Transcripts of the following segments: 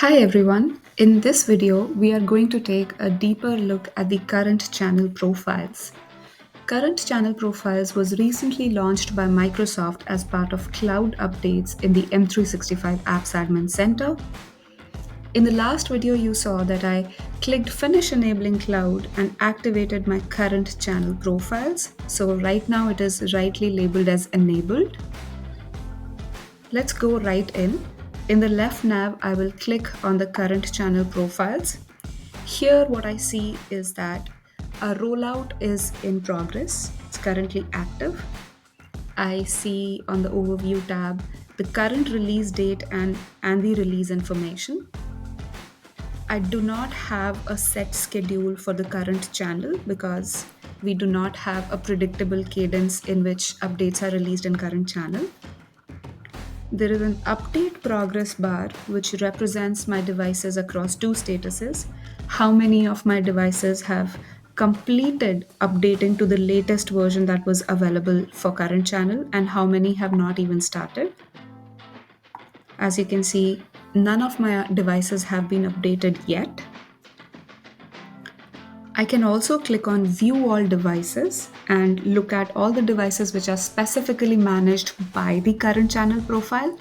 Hi everyone. In this video, we are going to take a deeper look at the Current Channel Profiles. Current Channel Profiles was recently launched by Microsoft as part of cloud updates in the M365 Apps Admin Center. In the last video, you saw that I clicked Finish Enabling Cloud and activated my Current Channel Profiles. So right now it is rightly labeled as enabled. Let's go right in. In the left nav, I will click on the current channel profiles. Here, what I see is that a rollout is in progress. It's currently active. I see on the overview tab the current release date and the release information. I do not have a set schedule for the current channel because we do not have a predictable cadence in which updates are released in current channel. There is an update progress bar which represents my devices across two statuses. How many of my devices have completed updating to the latest version that was available for current channel and how many have not even started. As you can see, none of my devices have been updated yet. I can also click on View All Devices and look at all the devices which are specifically managed by the current channel profile.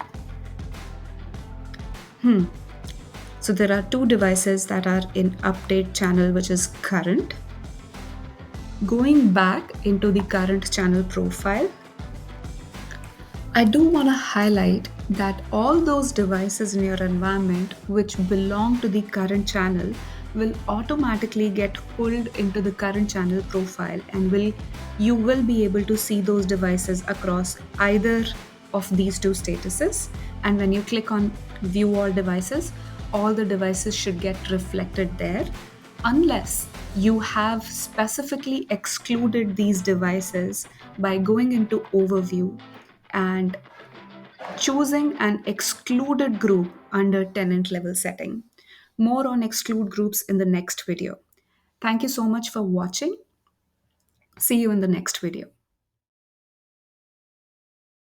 So there are two devices that are in update channel, which is current. Going back into the current channel profile, I do want to highlight that all those devices in your environment which belong to the current channel will automatically get pulled into the current channel profile and you will be able to see those devices across either of these two statuses. And when you click on view all the devices should get reflected there unless you have specifically excluded these devices by going into overview and choosing an excluded group under tenant level setting. More on exclude groups in the next video. Thank you so much for watching. See you in the next video.